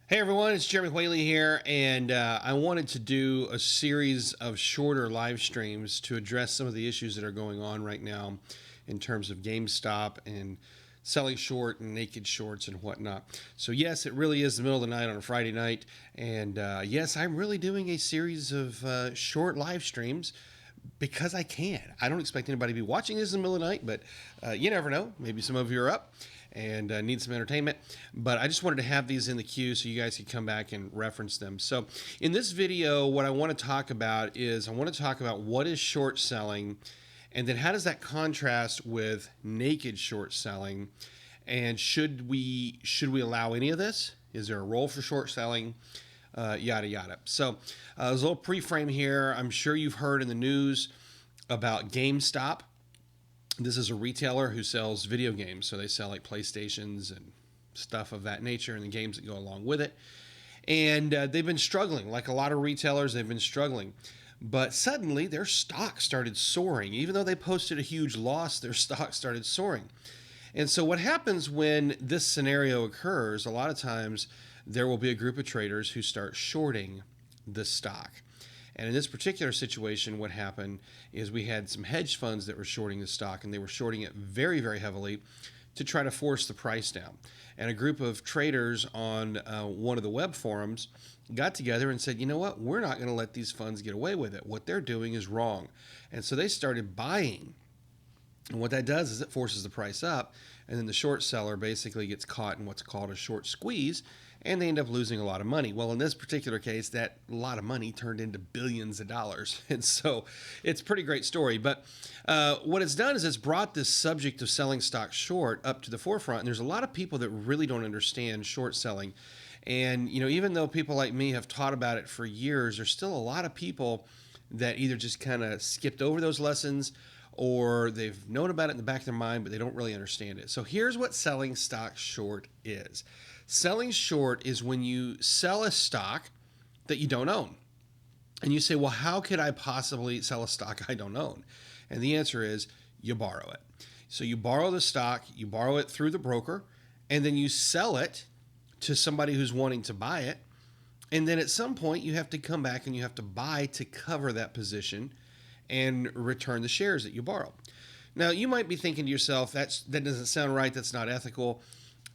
Hey everyone, it's Jeremy Whaley here, and I wanted to do a series of shorter live streams to address some of the issues that are going on right now in terms of GameStop and selling short and naked shorts and whatnot. So yes, it really is the middle of the night on a Friday night, and yes, I'm really doing a series of short live streams because I can. I don't expect anybody to be watching this in the middle of the night, but you never know. Maybe some of you are up and need some entertainment. But I just wanted to have these in the queue so you guys could come back and reference them. So in this video, what I want to talk about is I want to talk about what is short selling, and then how does that contrast with naked short selling, and should we allow any of this? Is there a role for short selling? Yada yada. So there's a little pre-frame here. I'm sure you've heard in the news about GameStop. This is a retailer who sells video games. So they sell like PlayStations and stuff of that nature and the games that go along with it. And they've been struggling. Like a lot of retailers, they've been struggling. But suddenly their stock started soaring. Even though they posted a huge loss, their stock started soaring. And so what happens when this scenario occurs, a lot of times there will be a group of traders who start shorting the stock. And in this particular situation, what happened is we had some hedge funds that were shorting the stock, and they were shorting it very, very heavily to try to force the price down. And a group of traders on one of the web forums got together and said, you know what, we're not going to let these funds get away with it. What they're doing is wrong. And so they started buying. And what that does is it forces the price up, and then the short seller basically gets caught in what's called a short squeeze, and they end up losing a lot of money. Well, in this particular case, that lot of money turned into billions of dollars. And so it's a pretty great story. But what it's done is it's brought this subject of selling stock short up to the forefront. And there's a lot of people that really don't understand short selling. And, you know, even though people like me have taught about it for years, there's still a lot of people that either just kind of skipped over those lessons, or they've known about it in the back of their mind, but they don't really understand it. So here's what selling stock short is. Selling short is when you sell a stock that you don't own. And you say, well, how could I possibly sell a stock I don't own? And the answer is you borrow it. So you borrow the stock, you borrow it through the broker, and then you sell it to somebody who's wanting to buy it. And then at some point you have to come back and you have to buy to cover that position and return the shares that you borrow. Now, you might be thinking to yourself, that doesn't sound right, that's not ethical.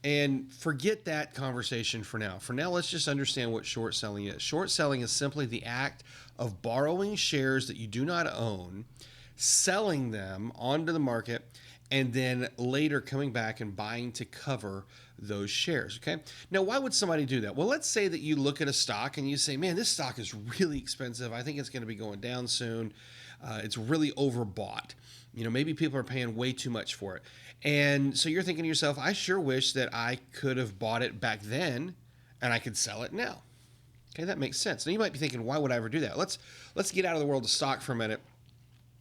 And forget that conversation for now. For now, let's just understand what short selling is. Short selling is simply the act of borrowing shares that you do not own, selling them onto the market, and then later coming back and buying to cover those shares, okay? Now, why would somebody do that? Well, let's say that you look at a stock and you say, man, this stock is really expensive. I think it's going to be going down soon. It's really overbought. You know, maybe people are paying way too much for it. And so you're thinking to yourself, I sure wish that I could have bought it back then and I could sell it now. Okay, that makes sense. Now you might be thinking, why would I ever do that? Let's get out of the world of stock for a minute.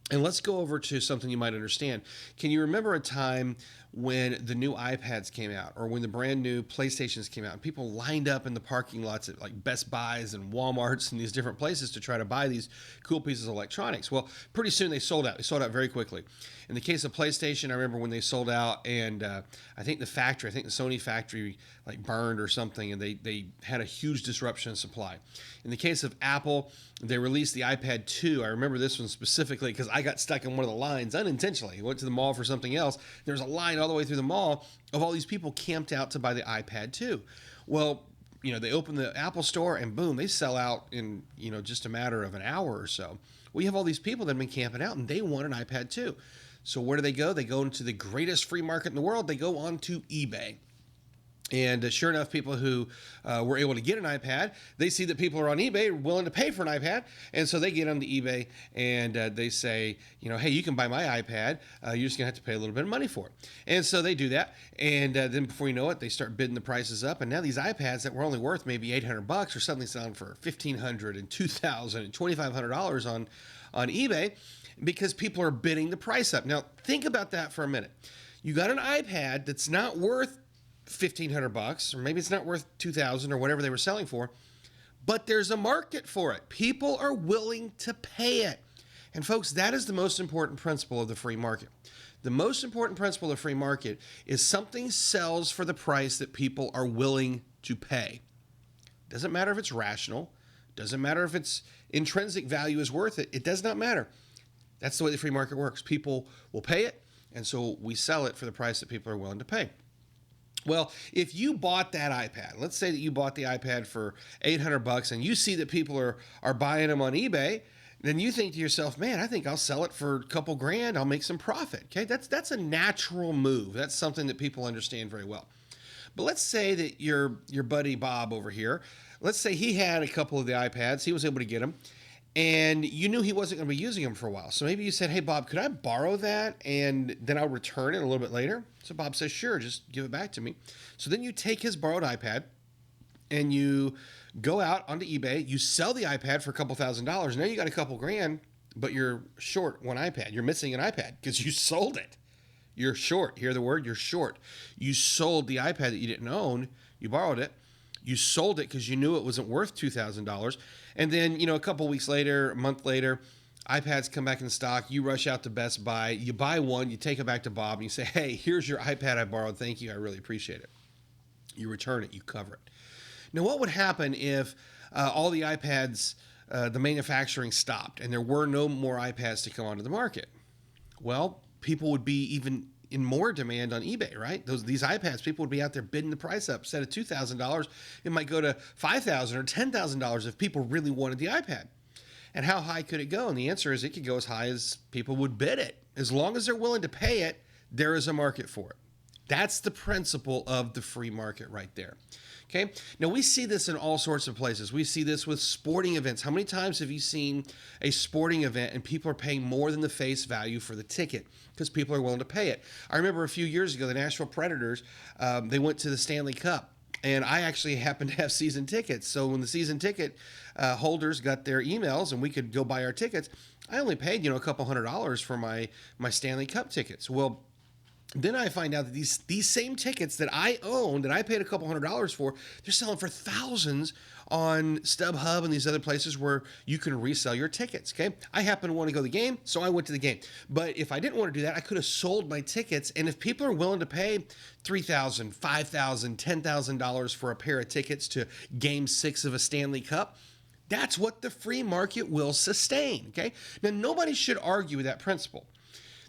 And let's go over to something you might understand. Can you remember a time when the new iPads came out, or when the brand new PlayStations came out, and people lined up in the parking lots at like Best Buys and Walmarts and these different places to try to buy these cool pieces of electronics? Well, pretty soon they sold out. They sold out very quickly. In the case of PlayStation, I remember when they sold out, and I think the Sony factory like burned or something, and they had a huge disruption in supply. In the case of Apple, they released the iPad 2. I remember this one specifically because I got stuck in one of the lines unintentionally. I went to the mall for something else. There was a line all the way through the mall of all these people camped out to buy the iPad 2. Well, you know, they open the Apple store and boom, they sell out in, you know, just a matter of an hour or so. Well, you have all these people that have been camping out and they want an iPad 2. So where do they go? They go into the greatest free market in the world. They go on to eBay. And sure enough, people who were able to get an iPad, they see that people are on eBay willing to pay for an iPad. And so they get onto eBay and they say, you know, hey, you can buy my iPad. You're just going to have to pay a little bit of money for it. And so they do that. And then before you know it, they start bidding the prices up. And now these iPads that were only worth maybe $800 are suddenly selling for $1,500 and $2,000 and $2,500 on eBay because people are bidding the price up. Now, think about that for a minute. You got an iPad that's not worth $1,500, or maybe it's not worth $2,000 or whatever they were selling for, but there's a market for it. People are willing to pay it. And folks, that is the most important principle of the free market. The most important principle of the free market is something sells for the price that people are willing to pay. Doesn't matter if it's rational. Doesn't matter if its intrinsic value is worth it. It does not matter. That's the way the free market works. People will pay it, and so we sell it for the price that people are willing to pay. Well, if you bought that iPad, let's say that you bought the iPad for $800 and you see that people are buying them on eBay, then you think to yourself, man, I think I'll sell it for a couple grand. I'll make some profit. Okay, that's a natural move. That's something that people understand very well. But let's say that your buddy Bob over here, let's say he had a couple of the iPads. He was able to get them. And you knew he wasn't going to be using them for a while. So maybe you said, hey, Bob, could I borrow that and then I'll return it a little bit later? So Bob says, sure, just give it back to me. So then you take his borrowed iPad and you go out onto eBay. You sell the iPad for a couple $1,000s. Now you got a couple grand, but you're short one iPad. You're missing an iPad because you sold it. You're short. Hear the word? You're short. You sold the iPad that you didn't own. You borrowed it. You sold it because you knew it wasn't worth $2,000. And then, a couple weeks later, a month later, iPads come back in stock. You rush out to Best Buy. You buy one. You take it back to Bob and you say, hey, here's your iPad I borrowed. Thank you. I really appreciate it. You return it. You cover it. Now, what would happen if all the iPads, the manufacturing stopped and there were no more iPads to come onto the market? Well, people would be even in more demand on eBay, right? These iPads, people would be out there bidding the price up. Instead of $2,000, it might go to $5,000 or $10,000 if people really wanted the iPad. And how high could it go? And the answer is it could go as high as people would bid it. As long as they're willing to pay it, there is a market for it. That's the principle of the free market right there. Okay. Now we see this in all sorts of places. We see this with sporting events. How many times have you seen a sporting event and people are paying more than the face value for the ticket because people are willing to pay it? I remember a few years ago, the Nashville Predators, they went to the Stanley Cup. And I actually happened to have season tickets. So when the season ticket holders got their emails and we could go buy our tickets, I only paid, a couple $100s for my Stanley Cup tickets. Well, then I find out that these same tickets that I own, that I paid a couple $100s for, they're selling for thousands on StubHub and these other places where you can resell your tickets, okay? I happen to want to go to the game, so I went to the game. But if I didn't want to do that, I could have sold my tickets, and if people are willing to pay $3,000, $5,000, $10,000 for a pair of tickets to Game 6 of a Stanley Cup, that's what the free market will sustain, okay? Now, nobody should argue with that principle.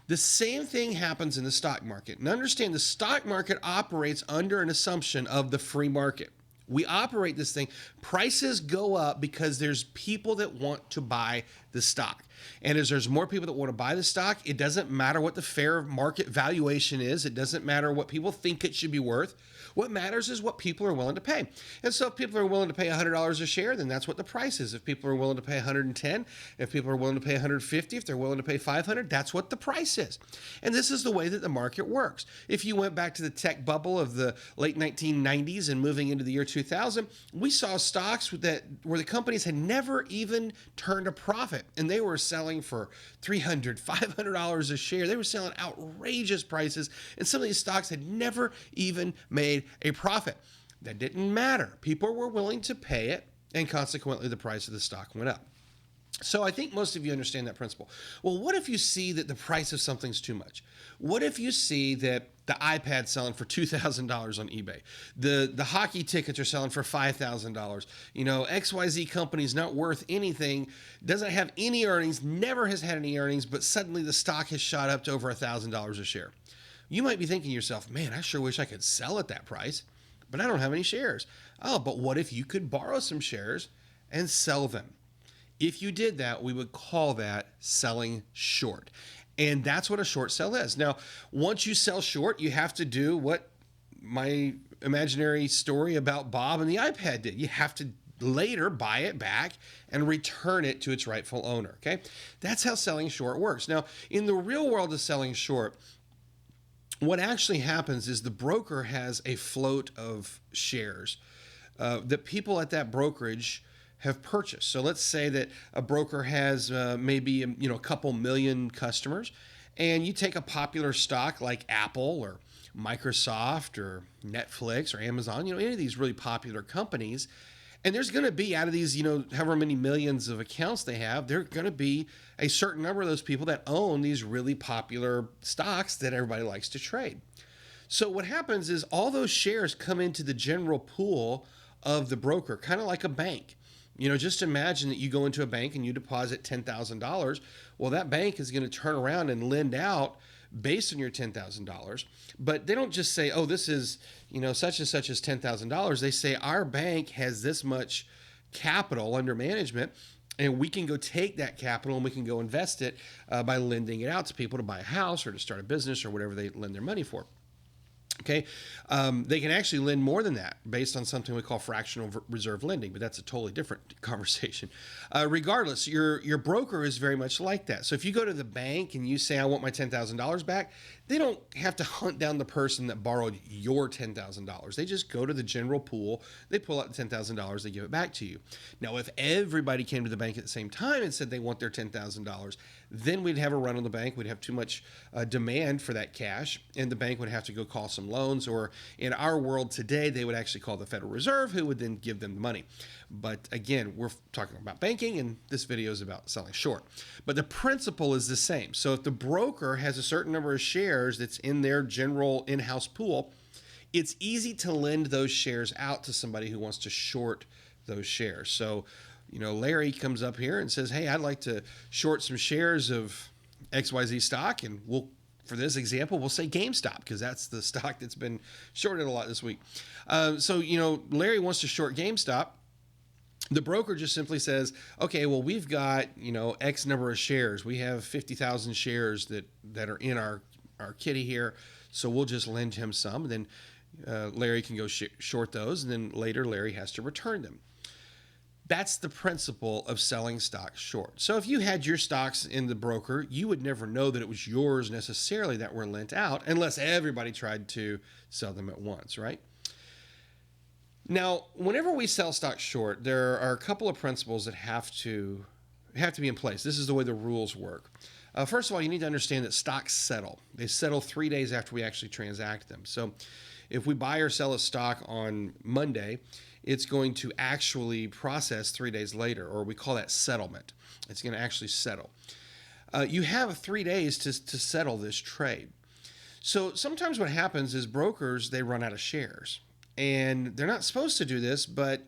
The same thing happens in the stock market. And understand, the stock market operates under an assumption of the free market. We operate this thing. Prices go up because there's people that want to buy the stock. And as there's more people that want to buy the stock, it doesn't matter what the fair market valuation is. It doesn't matter what people think it should be worth. What matters is what people are willing to pay. And so if people are willing to pay $100 a share, then that's what the price is. If people are willing to pay 110, if people are willing to pay 150, if they're willing to pay 500, that's what the price is. And this is the way that the market works. If you went back to the tech bubble of the late 1990s and moving into the year 2000, we saw stocks where the companies had never even turned a profit, and they were selling for $300, $500 a share. They were selling outrageous prices, and some of these stocks had never even made a profit. That didn't matter. People were willing to pay it, and consequently the price of the stock went up. So I think most of you understand that principle. Well, what if you see that the price of something's too much? What if you see that the iPad's selling for $2,000 on eBay? The hockey tickets are selling for $5,000. XYZ company's not worth anything, doesn't have any earnings, never has had any earnings, but suddenly the stock has shot up to over $1,000 a share. You might be thinking to yourself, man, I sure wish I could sell at that price, but I don't have any shares. Oh, but what if you could borrow some shares and sell them? If you did that, we would call that selling short. And that's what a short sell is. Now, once you sell short, you have to do what my imaginary story about Bob and the iPad did. You have to later buy it back and return it to its rightful owner, okay? That's how selling short works. Now, in the real world of selling short, what actually happens is the broker has a float of shares that people at that brokerage have purchased. So let's say that a broker has maybe a couple million customers, and you take a popular stock like Apple or Microsoft or Netflix or Amazon, any of these really popular companies, and there's going to be, out of these, however many millions of accounts they have, there are going to be a certain number of those people that own these really popular stocks that everybody likes to trade. So what happens is all those shares come into the general pool of the broker, kind of like a bank. Just imagine that you go into a bank and you deposit $10,000. Well, that bank is going to turn around and lend out based on your $10,000. But they don't just say, oh, this is, such and such as $10,000. They say our bank has this much capital under management, and we can go take that capital and we can go invest it by lending it out to people to buy a house or to start a business or whatever they lend their money for. Okay, they can actually lend more than that based on something we call fractional reserve lending, but that's a totally different conversation. Regardless, your broker is very much like that. So if you go to the bank and you say, I want my $10,000 back, they don't have to hunt down the person that borrowed your $10,000. They just go to the general pool, they pull out the $10,000, they give it back to you. Now, if everybody came to the bank at the same time and said they want their $10,000, then we'd have a run on the bank. We'd have too much demand for that cash, and the bank would have to go call some loans, or in our world today, they would actually call the Federal Reserve, who would then give them the money. But again, we're talking about banking, and this video is about selling short. But the principle is the same. So if the broker has a certain number of shares that's in their general in-house pool, it's easy to lend those shares out to somebody who wants to short those shares. So, Larry comes up here and says, hey, I'd like to short some shares of XYZ stock, and for this example, we'll say GameStop because that's the stock that's been shorted a lot this week. So, Larry wants to short GameStop. The broker just simply says, okay, well, we've got, X number of shares. We have 50,000 shares that are in our kitty here. So we'll just lend him some. And then Larry can go short those. And then later Larry has to return them. That's the principle of selling stocks short. So if you had your stocks in the broker, you would never know that it was yours necessarily that were lent out unless everybody tried to sell them at once, right? Now, whenever we sell stocks short, there are a couple of principles that have to be in place. This is the way the rules work. First of all, you need to understand that stocks settle. They settle 3 days after we actually transact them. So if we buy or sell a stock on Monday, it's going to actually process 3 days later, or we call that settlement. It's going to actually settle. You have 3 days to settle this trade. So sometimes what happens is brokers, they run out of shares. And they're not supposed to do this, but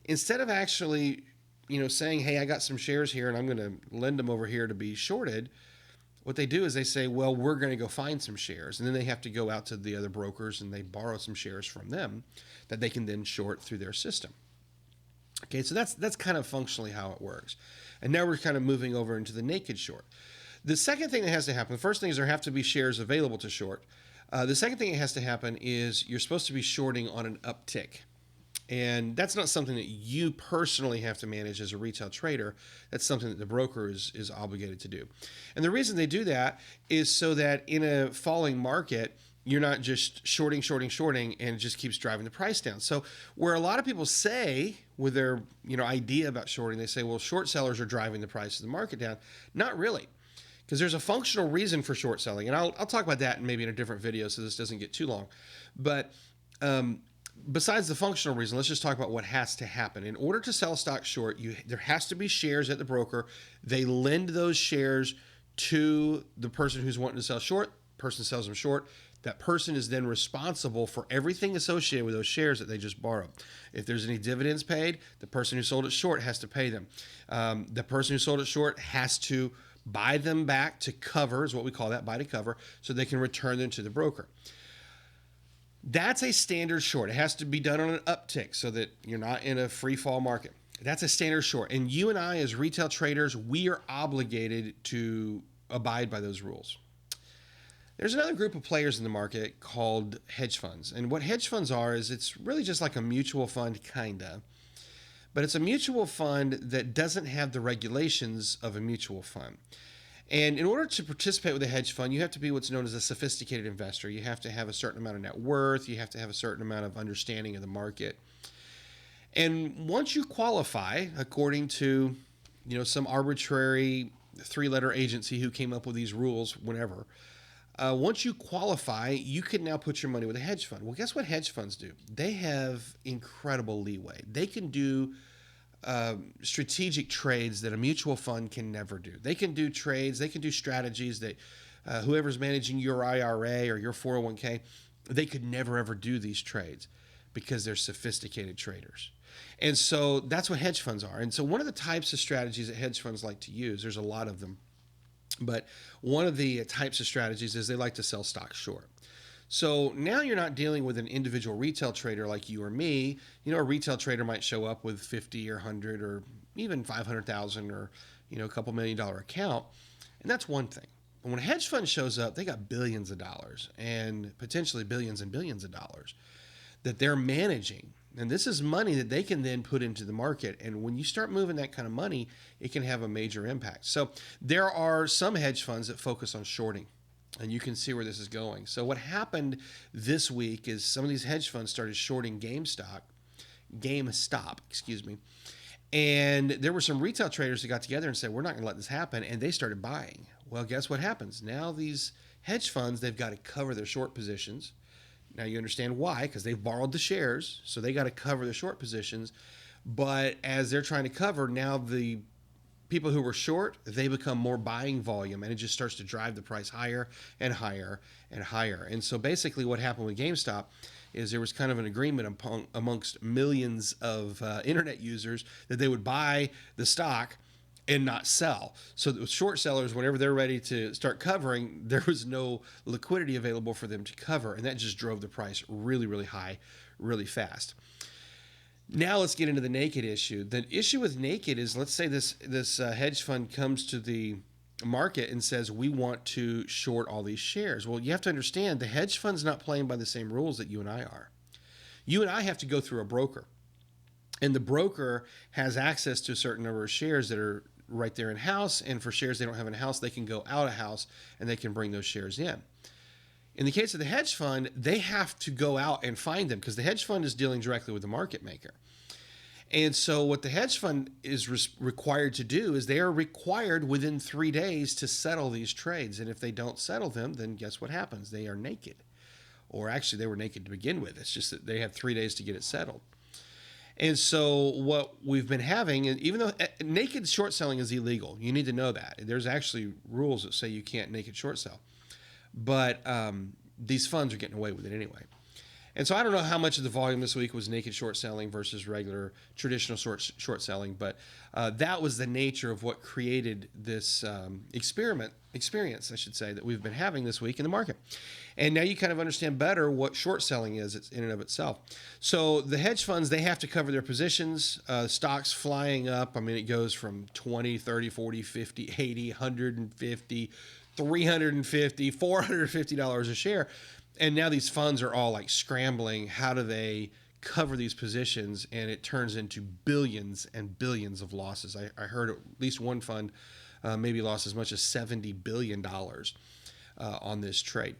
instead of actually, saying, hey, I got some shares here and I'm going to lend them over here to be shorted, what they do is they say, well, we're going to go find some shares. And then they have to go out to the other brokers and they borrow some shares from them that they can then short through their system. Okay, so that's kind of functionally how it works. And now we're kind of moving over into the naked short. The second thing that has to happen, the first thing is there have to be shares available to short. The second thing that has to happen is you're supposed to be shorting on an uptick. And that's not something that you personally have to manage as a retail trader. That's something that the broker is obligated to do. And the reason they do that is so that in a falling market, you're not just shorting, and it just keeps driving the price down. So where a lot of people say with their idea about shorting, they say, well, short sellers are driving the price of the market down. Not really. Because there's a functional reason for short selling. And I'll talk about that maybe in a different video so this doesn't get too long. But besides the functional reason, let's just talk about what has to happen. In order to sell stock short, there has to be shares at the broker. They lend those shares to the person who's wanting to sell short. Person sells them short. That person is then responsible for everything associated with those shares that they just borrowed. If there's any dividends paid, the person who sold it short has to pay them. The person who sold it short has to buy them back to cover, is what we call that, buy to cover, so they can return them to the broker. That's a standard short. It has to be done on an uptick so that you're not in a free fall market. That's a standard short. And you and I as retail traders, we are obligated to abide by those rules. There's another group of players in the market called hedge funds. And what hedge funds are is it's really just like a mutual fund, kinda. But it's a mutual fund that doesn't have the regulations of a mutual fund. And in order to participate with a hedge fund, you have to be what's known as a sophisticated investor. You have to have a certain amount of net worth. You have to have a certain amount of understanding of the market. And once you qualify, according to some arbitrary 3-letter agency who came up with these rules, whenever, once you qualify, you can now put your money with a hedge fund. Well, guess what hedge funds do? They have incredible leeway. They can do strategic trades that a mutual fund can never do. They can do trades, they can do strategies that whoever's managing your IRA or your 401k, they could never ever do these trades. because they're sophisticated traders. And so that's what hedge funds are. And so one of the types of strategies that hedge funds like to use, there's a lot of them, but one of the types of strategies is they like to sell stocks short. So now you're not dealing with an individual retail trader like you or me. You know, a retail trader might show up with 50 or 100 or even 500,000 or, a couple $1 million account. And that's one thing. But when a hedge fund shows up, they got billions of dollars and potentially billions and billions of dollars that they're managing. And this is money that they can then put into the market. And when you start moving that kind of money, it can have a major impact. So there are some hedge funds that focus on shorting. And you can see where this is going. So what happened this week is some of these hedge funds started shorting GameStop, and there were some retail traders that got together and said, we're not going to let this happen, and they started buying. Well, guess what happens? Now these hedge funds, they've got to cover their short positions. Now you understand why, because they've borrowed the shares, so they got to cover the short positions. But as they're trying to cover, now the people who were short, they become more buying volume, and it just starts to drive the price higher and higher and higher. And so basically what happened with GameStop is there was kind of an agreement amongst millions of internet users that they would buy the stock and not sell. So the short sellers, whenever they're ready to start covering, there was no liquidity available for them to cover, and that just drove the price really, really high, really fast. Now let's get into the naked issue. The issue with naked is, let's say this hedge fund comes to the market and says, we want to short all these shares. Well, you have to understand the hedge fund's not playing by the same rules that you and I are. You and I have to go through a broker, and the broker has access to a certain number of shares that are right there in house, and for shares they don't have in house, they can go out of house and they can bring those shares in. In the case of the hedge fund, they have to go out and find them because the hedge fund is dealing directly with the market maker. And so what the hedge fund is required to do is they are required within 3 days to settle these trades. And if they don't settle them, then guess what happens? They are naked. Or actually, they were naked to begin with. It's just that they have 3 days to get it settled. And so what we've been having, even though naked short selling is illegal, you need to know that. There's actually rules that say you can't naked short sell. But these funds are getting away with it anyway. And so I don't know how much of the volume this week was naked short selling versus regular traditional short selling, but that was the nature of what created this experience, I should say, that we've been having this week in the market. And now you kind of understand better what short selling is in and of itself. So the hedge funds, they have to cover their positions, stocks flying up. I mean, it goes from 20, 30, 40, 50, 80, 150, $350, $450 a share. And now these funds are all like scrambling. How do they cover these positions? And it turns into billions and billions of losses. I heard at least one fund maybe lost as much as $70 billion on this trade.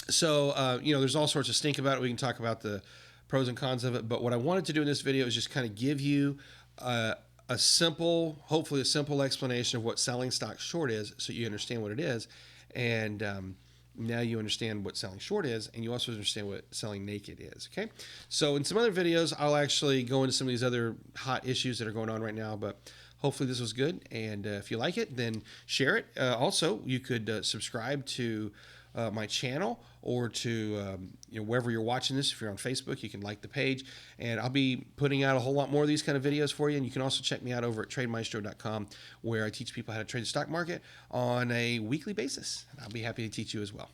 So, there's all sorts of stink about it. We can talk about the pros and cons of it. But what I wanted to do in this video is just kind of give you hopefully a simple explanation of what selling stock short is, so you understand what it is. And now you understand what selling short is, and you also understand what selling naked is, okay? So in some other videos, I'll actually go into some of these other hot issues that are going on right now, but hopefully this was good, and if you like it, then share it. Also, you could subscribe to my channel or to wherever you're watching this. If you're on Facebook, you can like the page, and I'll be putting out a whole lot more of these kind of videos for you. And you can also check me out over at trademaestro.com, where I teach people how to trade the stock market on a weekly basis. I'll be happy to teach you as well.